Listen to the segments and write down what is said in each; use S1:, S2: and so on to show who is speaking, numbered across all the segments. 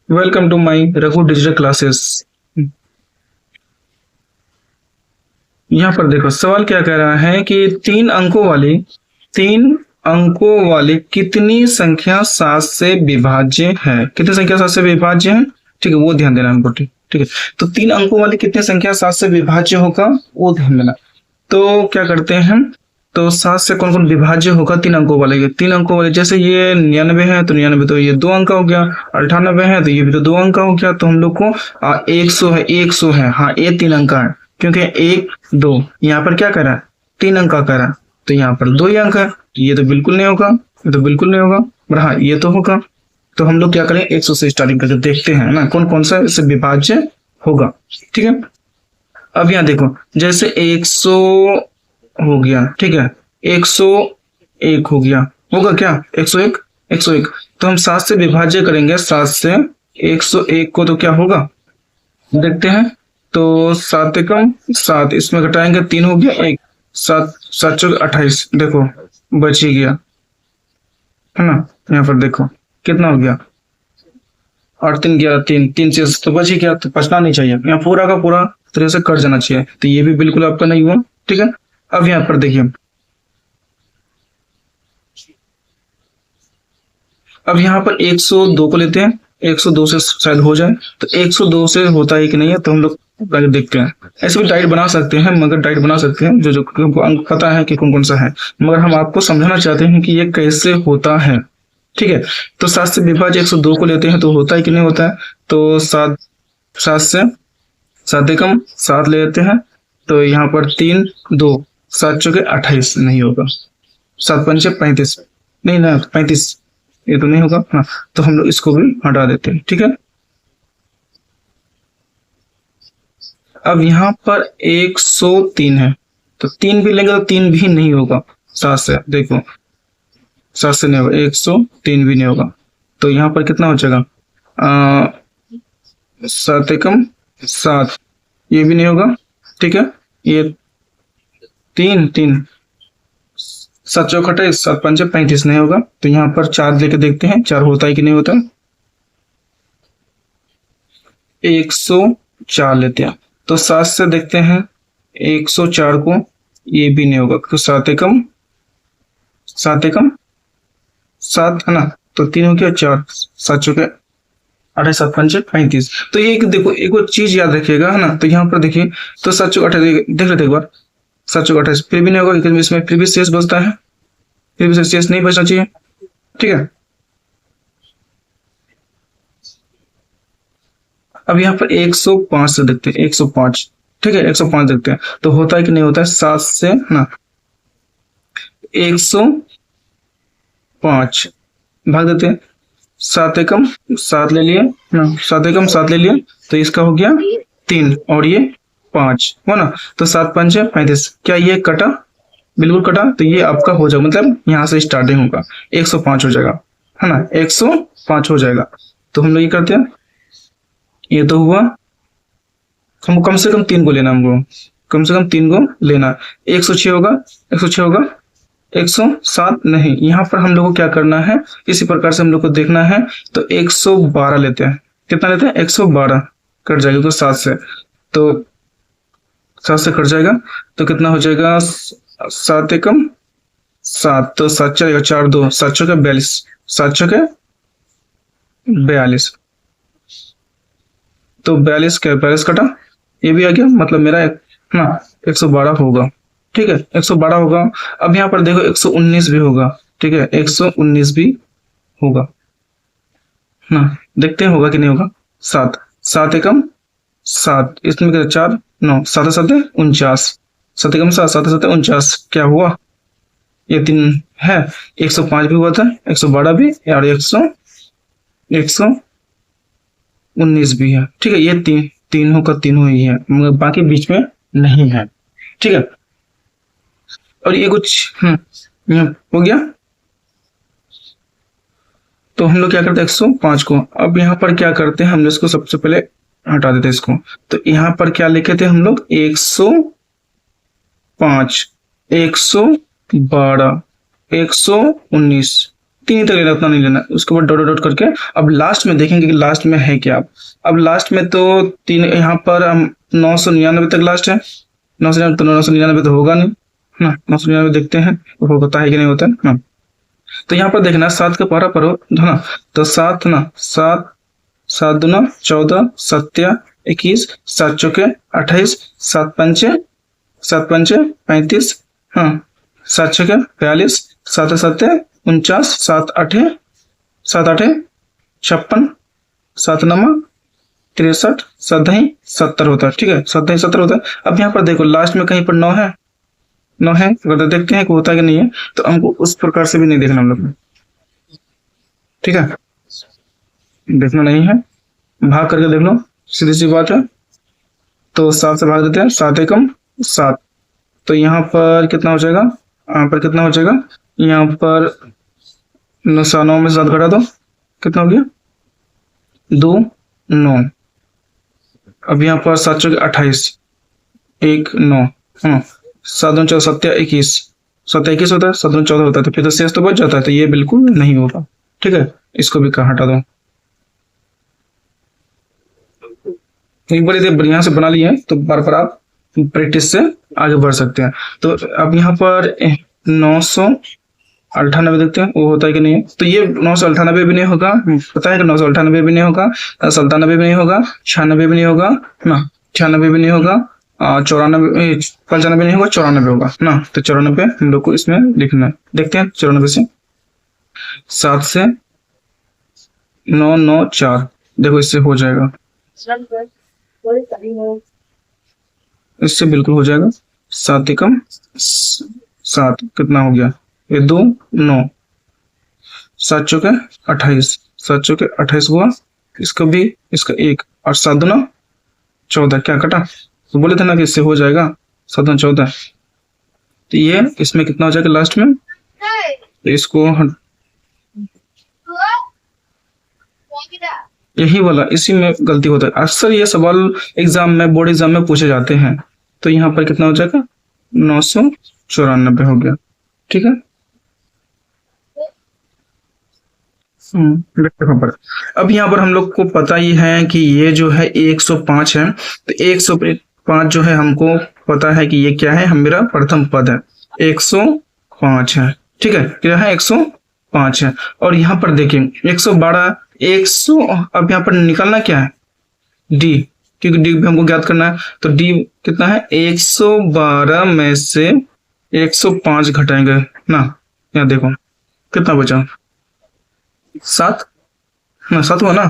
S1: Welcome to my Raghu digital classes. यहाँ पर देखो सवाल क्या कह रहा है कि तीन अंकों वाली कितनी संख्या 7 से विभाज्य है। कितनी संख्या 7 से विभाज्य है, ठीक है, वो ध्यान देना हमको। ठीक ठीक है, तो तीन अंकों वाली कितनी संख्या 7 से विभाज्य होगा वो ध्यान देना। तो क्या करते हैं, तो 7 से कौन कौन विभाज्य होगा तीन अंकों वाले जैसे ये 99 है तो 99 तो ये 2 अंक का हो गया, 98 है तो ये भी तो 2 अंक का हो गया। तो हम लोग को 100 है, हाँ ये 3 अंक का है क्योंकि 1 2 यहाँ पर क्या करा 3 अंक का करा, तो यहाँ पर 2 ही अंक है, तो ये तो बिल्कुल नहीं होगा, ये तो बिल्कुल नहीं होगा, पर हाँ ये तो होगा। तो हम लोग क्या करें 100 से स्टार्टिंग करके देखते हैं ना कौन कौन सा इससे विभाज्य होगा। ठीक है, अब यहाँ देखो जैसे 100 हो गया, ठीक है, 101 हो गया, होगा क्या 101, 101 तो हम 7 से विभाज्य करेंगे, 7 से 101 को तो क्या होगा देखते हैं। तो 7 एकम 7, इसमें घटाएंगे 3 हो गया 1, 7 7 चौक 28, देखो बच ही गया है ना। यहाँ पर देखो कितना हो गया 8 3 11 3 3 से तो बच ही गया, तो बचना नहीं चाहिए, यहाँ पूरा का पूरा तरह से कट जाना चाहिए, तो ये भी बिल्कुल आपका नहीं हुआ। ठीक है, अब यहाँ पर देखिए, अब यहाँ पर 102 को लेते हैं, 102 से शायद हो जाए, तो 102 से होता है कि नहीं है तो हम लोग पहले देखते हैं। ऐसे भी डाइट बना सकते हैं, मगर डाइट बना सकते हैं जो जो हमको अंक पता है कि कौन कौन सा है, मगर हम आपको समझाना चाहते हैं कि ये कैसे होता है। ठीक है, तो 7 से विभाज्य 102 को लेते हैं तो होता है कि नहीं होता है, तो 7 7 से 7 एकम 7 ले लेते हैं, तो यहाँ पर 3 2 7 चौके 28 नहीं होगा, 7 पंचे 35, नहीं ना 35 ये तो नहीं होगा, हाँ तो हम लोग इसको भी हटा देते हैं। ठीक है, अब यहाँ पर 103 है, तो 3 भी लेंगे तो 3 भी नहीं होगा, 7 से देखो 7 से नहीं होगा, 103 भी नहीं होगा, तो यहाँ पर कितना हो जाएगा 7 एकम 7, ये भी नहीं होगा। ठीक है, ये 3 3 7 चौक 28, 7 पंचे 35 नहीं होगा, तो यहाँ पर 4 लेके देखते हैं 4 होता है कि नहीं होता। 104 लेते हैं, तो 7 से देखते हैं 104 को, ये भी नहीं होगा क्योंकि 7 एकम 7 है ना, तो 3 हो गया 4 7 चौके 28 7 पंचे 35। तो ये देखो एक और चीज याद रखिएगा है ना, तो यहाँ पर देखिए तो 7 चौक 28 देख लेते एक बार, 7 चौक 28 फिर भी नहीं होगा क्योंकि इसमें फिर भी शेष बचता है, फिर भी शेष नहीं बचना चाहिए। ठीक है, अब यहाँ पर 105 से देखते हैं, 105, ठीक है 105 देखते हैं तो होता है कि नहीं होता है, 7 से ना 105 भाग देते हैं, 7 एकम 7 ले लिए ना, 7 एकम 7 ले लिए, तो इसका हो गया 3 और ये 5 हो ना, तो 7 पंचे 35, क्या ये कटा, बिल्कुल कटा, तो ये आपका हो जाएगा, मतलब यहाँ से स्टार्टिंग होगा 105 हो जाएगा है ना, 105 हो जाएगा। तो हम लोग ये करते हैं, ये तो हुआ, हमको कम से कम 3 को लेना, हमको कम से कम 3 को लेना, 106 होगा, 106 होगा, 107 नहीं, यहाँ पर हम लोग को क्या करना है, इसी प्रकार से हम लोग को देखना है, तो 112 लेते हैं, कितना लेते हैं 112, कट जाएगा तो 7 से, तो 7 से कट जाएगा तो कितना हो जाएगा 7 एकम 7, तो 7 चलेगा 4 2 7 चौके 42, 7 चौके 42, तो 42 क्या 42 कटा, ये भी आ गया, मतलब मेरा ना 112 होगा। ठीक है 112 होगा। अब यहाँ पर देखो 119 भी होगा, ठीक है 119 भी होगा ना, देखते हैं होगा कि नहीं होगा। 7 7 एकम 7, इसमें क्या 4 9 7 7 49, 7 एकम 7 7 7 49, क्या हुआ ये 3 है, 105 भी हुआ था, 112 भी और 119 भी है। ठीक है, ये तीनों का तीनों ही है, मगर बाकी बीच में नहीं है। ठीक है, और ये कुछ हो गया, तो हम लोग क्या करते हैं 105 को, अब यहाँ पर क्या करते हैं हम लोग इसको सबसे पहले हटा देते हैं इसको, तो यहाँ पर क्या लिखे थे हम लोग 105 112 119 तीन ही तक लेना, उतना नहीं लेना, उसके बाद डॉट डॉट करके अब लास्ट में देखेंगे कि लास्ट में है क्या। अब लास्ट में तो तीन, यहाँ पर हम 999 तक लास्ट है, 999 तो होगा नहीं ना, 999 देखते हैं होता है कि नहीं होता है ना। तो यहाँ पर देखना 7 का पारा पर है ना, तो 7 ना, 7 7 दूना 14, 7 21, 7 चौके 28, 7 पंचे 35, हाँ 7 छके 42, 7 7 49, 7 8 56, 7 9 63, 7 10 70 होता है। ठीक है, 7 10 70 होता है। अब यहाँ पर देखो लास्ट में कहीं पर 9 है, 9 है, अगर देखते हैं कि होता है कि नहीं है, तो हमको उस प्रकार से भी नहीं देखना हम लोग, ठीक है, देखना नहीं है, भाग करके देख लो, सीधी सी बात है। तो 7 से भाग देते हैं, 7 एकम 7, तो यहाँ पर कितना हो जाएगा, यहाँ पर कितना हो जाएगा, यहाँ पर 9 में 7 घटा दो, कितना हो गया 2 9। अब यहाँ पर 7 चौके 28, 1 9, हाँ 7 2 7 21, 7 21 होता है, 7 2 14 होता है, तो फिर तो शेष तो बच जाता है, तो ये बिल्कुल नहीं होगा। ठीक है, इसको भी कहाँ हटा दो, एक बार यदि बढ़िया से बना लिए हैं तो बार बार आप प्रैक्टिस से आगे बढ़ सकते हैं। तो अब यहाँ पर 998 देखते हैं वो होता है कि नहीं है, तो ये 998 भी नहीं होगा, पता है कि 998 भी नहीं होगा, 97 भी नहीं होगा, 96 भी नहीं होगा ना, 96 भी नहीं होगा, 94 95 नहीं होगा, 94 होगा ना। तो 94 हम लोग को इसमें लिखना है, देखते हैं 94 से 7 से 9 9 4, देखो इससे हो जाएगा, इससे बिल्कुल हो जाएगा। 7 एकम 7, कितना हो गया, ये 2 9, 7 चौके 28, 7 चौके 28 हुआ, इसका भी, इसका 1, और 7 दूना 14, क्या कटा, तो बोले थे ना कि इससे हो जाएगा, 7 दूना 14, तो ये इसमें कितना हो जाएगा लास्ट में, तो इसको यही वाला, इसी में गलती होता है अक्सर, ये सवाल एग्जाम में, बोर्ड एग्जाम में पूछे जाते हैं। तो यहाँ पर कितना हो जाएगा, 994 हो गया। ठीक है, अब यहाँ पर हम लोग को पता ही है कि ये जो है 105 है, तो 105 जो है हमको पता है कि ये क्या है, हम मेरा प्रथम पद है, 105 है। ठीक है, क्या है 105 है। और यहाँ पर देखिए 112, 100, अब यहाँ पर निकालना क्या है, डी, क्योंकि डी भी हमको ज्ञात करना है, तो डी कितना है, 112 में से 105 घटाएंगे ना, यहाँ देखो कितना बचा, 7 ना, 7 हुआ ना।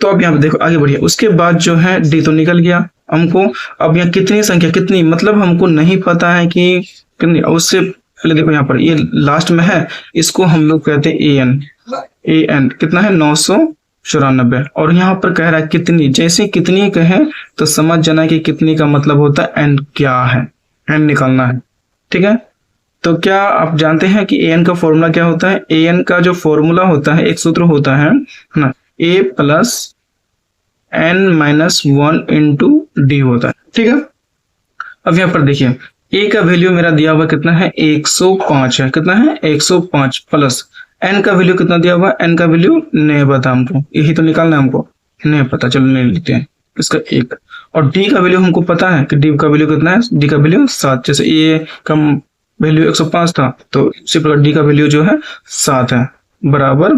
S1: तो अब यहाँ पे देखो आगे बढ़िए, उसके बाद जो है डी तो निकल गया हमको। अब यहाँ कितनी संख्या, कितनी मतलब हमको नहीं पता है कि कितनी, उससे पहले देखो यहाँ पर ये लास्ट में है, इसको हम लोग कहते हैं एन, एन कितना है 994, और यहाँ पर कह रहा है कितनी, जैसे कितनी कहे तो समझ जाना कि कितनी का मतलब होता है एन क्या है, एन निकालना है। ठीक है, तो क्या आप जानते हैं कि एन का फॉर्मूला क्या होता है, एन का जो फॉर्मूला होता है, एक सूत्र होता है ना, A plus N minus 1 into D होता है। ठीक है, अब यहाँ पर देखिए ए का वैल्यू मेरा दिया हुआ कितना है, 105 है, कितना है 105, प्लस एन का वैल्यू कितना दिया हुआ, एन का वैल्यू नहीं पता हमको, यही तो निकालना है हमको, नहीं पता, चलो नहीं लिखते हैं इसका 1, और डी का वैल्यू हमको पता है कि डी का वैल्यू कितना है, डी का वैल्यू 7, जैसे ए का वैल्यू 105 था, तो इसी प्रकार डी का वैल्यू जो है 7 है, बराबर।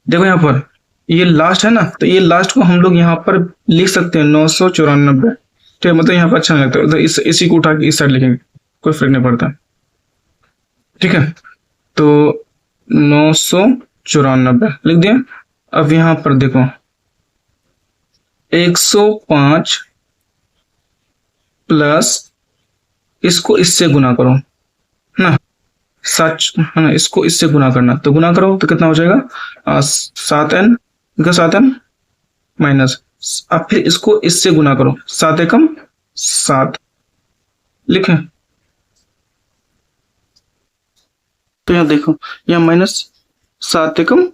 S1: देखो यहाँ पर ये लास्ट है ना, तो ये लास्ट को हम लोग यहाँ पर लिख सकते हैं 994। ठीक है, मतलब यहाँ पर अच्छा नहीं लगता, तो इसी को उठा के इस साइड लिखेंगे, कोई फर्क नहीं पड़ता। ठीक है, तो 994 लिख दिया। अब यहाँ पर देखो 105 प्लस इसको इससे गुना करो ना, सच है ना, इसको इससे गुना करना, तो गुना करो तो कितना हो जाएगा 7n, 7n माइनस, अब फिर इसको इससे गुना करो, 7 एकम 7 लिखें, तो यहाँ देखो यहाँ माइनस 7 एकम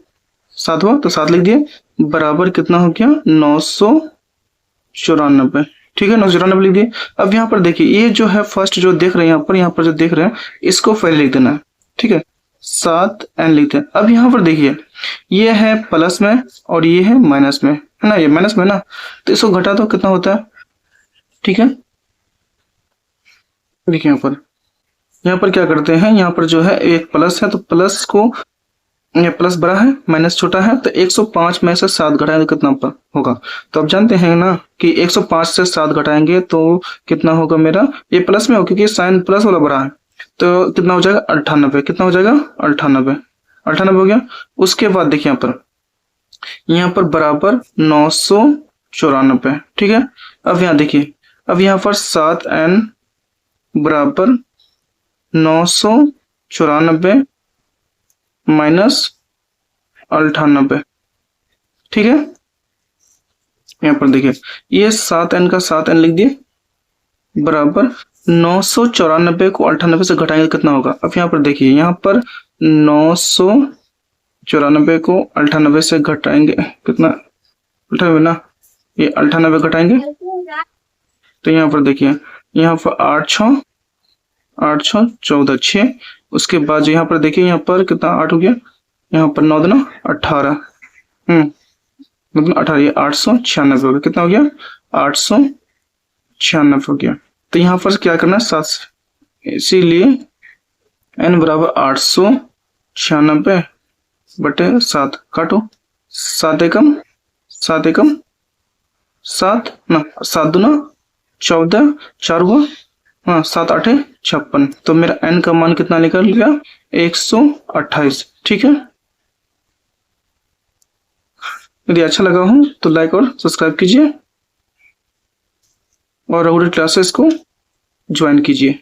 S1: 7 हुआ, तो 7 लिख दिए, बराबर कितना हो गया 994। ठीक है, 994 लिख दिए। अब यहाँ पर देखिए ये जो है फर्स्ट जो देख रहे हैं, यहाँ पर जो देख रहे हैं इसको पहले लिख देना है। ठीक है, 7n लिखते हैं। अब यहाँ पर देखिए ये है प्लस में और ये है माइनस में, है ना, ये माइनस में ना, तो इसको घटा दो कितना होता है, ठीक है। देखिए यहाँ पर क्या करते हैं, यहाँ पर जो है एक प्लस है तो प्लस को, ये प्लस बड़ा है माइनस छोटा है, तो 105 में से 7 घटाएंगे तो कितना होगा। तो आप जानते हैं ना कि 105 से 7 घटाएंगे तो कितना होगा मेरा, ये प्लस में हो क्योंकि साइन प्लस वाला बड़ा है, तो कितना हो जाएगा 98, कितना हो जाएगा 98, 98 हो गया। उसके बाद देखिए यहाँ पर बराबर 994, ठीक है। अब यहाँ देखिए, अब यहाँ पर 7n बराबर 994 माइनस 98, ठीक है। यहाँ पर देखिए ये 7n का 7n लिख दिए बराबर 994 को 98 से घटाएंगे कितना होगा। अब यहाँ पर देखिए, यहाँ पर 994 को 98 से घटाएंगे कितना, 98 ना, ये 98 घटाएंगे तो यहाँ पर देखिए, यहाँ पर 8 6 14 6, उसके बाद यहाँ पर देखिए यहाँ पर कितना 8 हो गया, यहाँ पर 9 दूना 18, मतलब 18, ये 896 हो गया, कितना हो गया 896 हो गया। तो यहाँ पर क्या करना है 7, इसीलिए n बराबर 896 बटे 7, काटो 7 एकम 7 एकम 7 ना, 7 दूना 14, 4 हुआ, हाँ 7 8 56, तो मेरा n का मान कितना निकल गया 128, ठीक है। यदि अच्छा लगा हो तो लाइक और सब्सक्राइब कीजिए और रेगुलर क्लासेस को ज्वाइन कीजिए।